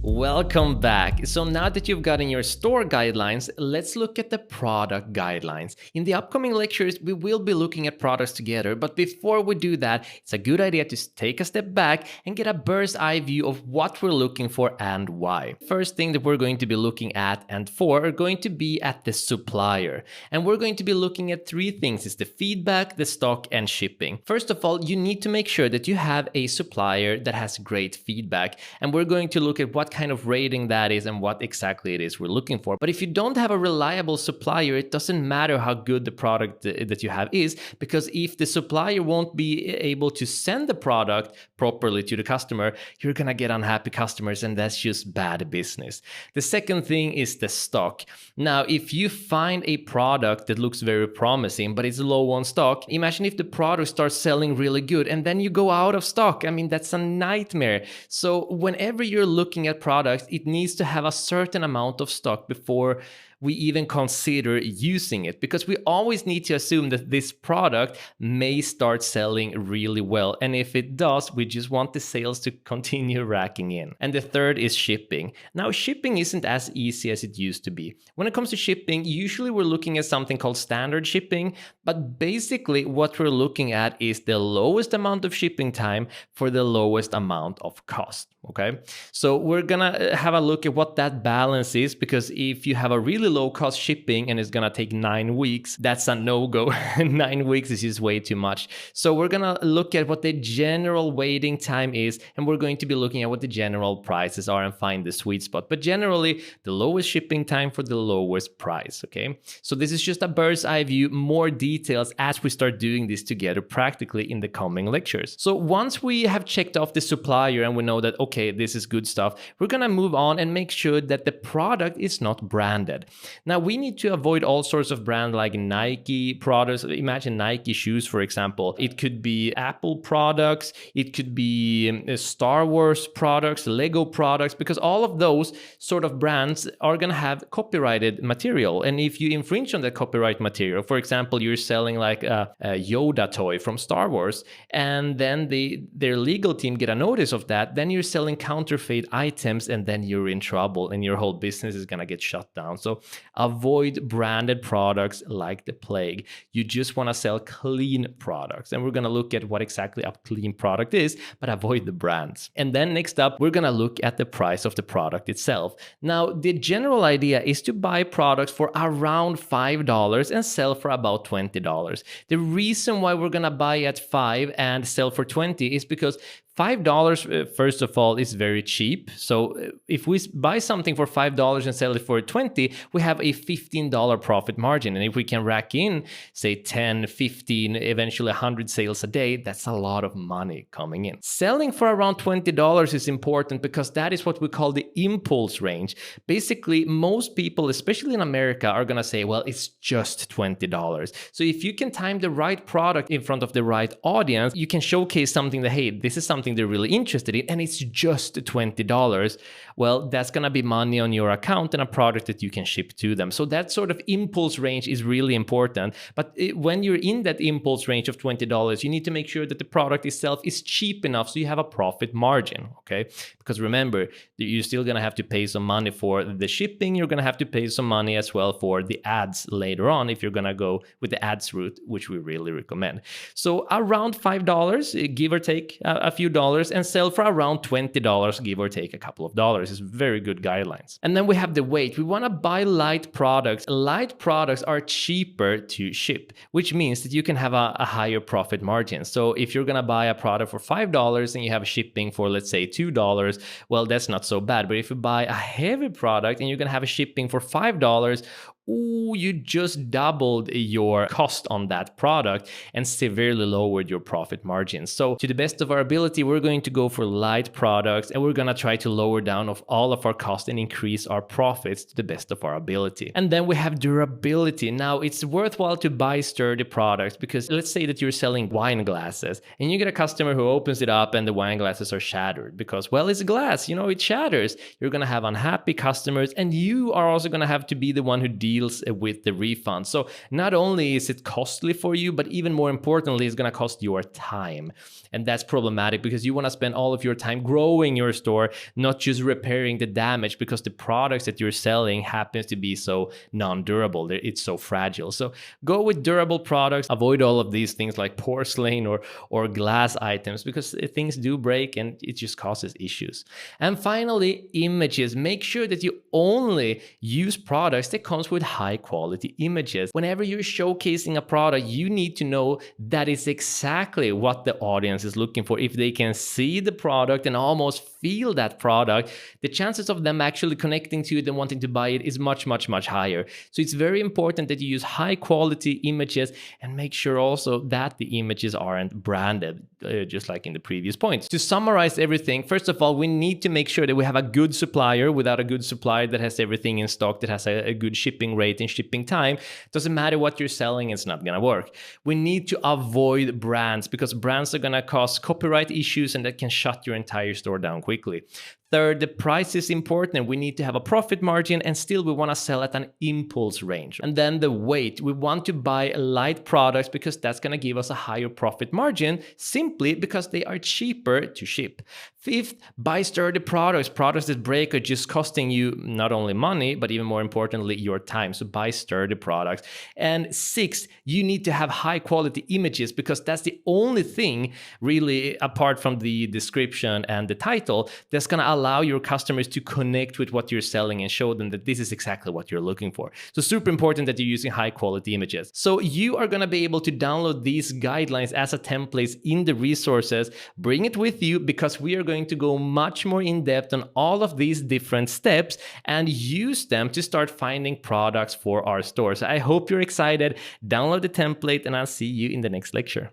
Welcome back. So now that you've gotten your store guidelines, let's look at the product guidelines. In the upcoming lectures, we will be looking at products together, but before we do that, it's a good idea to take a step back and get a bird's eye view of what we're looking for and why. First thing that we're going to be looking at and for are going to be at the supplier. And we're going to be looking at three things. It's the feedback, the stock, and shipping. First of all, you need to make sure that you have a supplier that has great feedback. And we're going to look at what kind of rating that is and what exactly it is we're looking for. But if you don't have a reliable supplier, it doesn't matter how good the product that you have is, because if the supplier won't be able to send the product properly to the customer, you're gonna get unhappy customers, and that's just bad business. The second thing is the stock. Now, if you find a product that looks very promising, but it's low on stock, imagine if the product starts selling really good and then you go out of stock. I mean, that's a nightmare. So whenever you're looking at products, it needs to have a certain amount of stock before we even consider using it, because we always need to assume that this product may start selling really well. And if it does, we just want the sales to continue racking in. And the third is shipping. Now, shipping isn't as easy as it used to be. When it comes to shipping, usually we're looking at something called standard shipping, but basically what we're looking at is the lowest amount of shipping time for the lowest amount of cost. Okay, so we're gonna have a look at what that balance is, because if you have a really low cost shipping and it's gonna take 9 weeks, that's a no-go. 9 weeks is just way too much. So we're gonna look at what the general waiting time is, and we're going to be looking at what the general prices are and find the sweet spot. But generally, the lowest shipping time for the lowest price. Okay, so this is just a bird's eye view. More details as we start doing this together practically in the coming lectures. So once we have checked off the supplier and we know that, okay, this is good stuff, we're gonna move on and make sure that the product is not branded. Now, we need to avoid all sorts of brands like Nike products. Imagine Nike shoes, for example. It could be Apple products, it could be Star Wars products, Lego products, because all of those sort of brands are gonna have copyrighted material. And if you infringe on that copyright material, for example, you're selling like a Yoda toy from Star Wars, and then their legal team get a notice of that, then you're selling counterfeit items, and then you're in trouble and your whole business is gonna get shut down. So avoid branded products like the plague. You just want to sell clean products, and we're gonna look at what exactly a clean product is, but avoid the brands. And then next up, we're gonna look at the price of the product itself. Now, the general idea is to buy products for around $5 and sell for about $20. The reason why we're gonna buy at $5 and sell for $20 is because $5, first of all, is very cheap. So if we buy something for $5 and sell it for $20, we have a $15 profit margin. And if we can rack in, say 10, 15, eventually 100 sales a day, that's a lot of money coming in. Selling for around $20 is important because that is what we call the impulse range. Basically, most people, especially in America, are gonna say, well, it's just $20. So if you can time the right product in front of the right audience, you can showcase something that, hey, this is something they're really interested in, and it's just $20. Well, that's gonna be money on your account and a product that you can ship to them. So that sort of impulse range is really important. But when you're in that impulse range of $20, you need to make sure that the product itself is cheap enough so you have a profit margin, okay? Because remember, you're still gonna have to pay some money for the shipping. You're gonna have to pay some money as well for the ads later on if you're gonna go with the ads route, which we really recommend. So around $5, give or take a few dollars, and sell for around $20, give or take a couple of dollars. Is very good guidelines. And then we have the weight. We want to buy light products. Light products are cheaper to ship, which means that you can have a higher profit margin. So if you're going to buy a product for $5 and you have shipping for, let's say, $2, well, that's not so bad. But if you buy a heavy product and you're going to have a shipping for $5, ooh, you just doubled your cost on that product and severely lowered your profit margins. So to the best of our ability, we're going to go for light products, and we're going to try to lower down of all of our costs and increase our profits to the best of our ability. And then we have durability. Now, it's worthwhile to buy sturdy products, because let's say that you're selling wine glasses and you get a customer who opens it up and the wine glasses are shattered because, well, it's glass, it shatters. You're going to have unhappy customers, and you are also going to have to be the one who deals deals with the refund. So not only is it costly for you, but even more importantly, it's going to cost your time. And that's problematic because you want to spend all of your time growing your store, not just repairing the damage, because the products that you're selling happens to be so non-durable. It's so fragile. So go with durable products. Avoid all of these things like porcelain or glass items, because things do break and it just causes issues. And finally, images. Make sure that you only use products that comes with high quality images. Whenever you're showcasing a product, you need to know that it's exactly what the audience is looking for. If they can see the product and almost feel that product, the chances of them actually connecting to it and wanting to buy it is much, much, much higher. So it's very important that you use high quality images, and make sure also that the images aren't branded, just like in the previous points. To summarize everything, first of all, we need to make sure that we have a good supplier. Without a good supplier that has everything in stock, that has a good shipping rate and shipping time, doesn't matter what you're selling, it's not gonna work. We need to avoid brands, because brands are gonna cause copyright issues and that can shut your entire store down quickly. Third, the price is important. We need to have a profit margin, and still we want to sell at an impulse range. And then the weight. We want to buy light products because that's going to give us a higher profit margin, simply because they are cheaper to ship. Fifth, buy sturdy products. Products that break are just costing you not only money, but even more importantly, your time. So buy sturdy products. And sixth, you need to have high quality images, because that's the only thing really, apart from the description and the title, that's going to allow your customers to connect with what you're selling and show them that this is exactly what you're looking for. So super important that you're using high quality images. So you are going to be able to download these guidelines as a template in the resources. Bring it with you, because we are going to go much more in depth on all of these different steps and use them to start finding products for our stores. I hope you're excited. Download the template and I'll see you in the next lecture.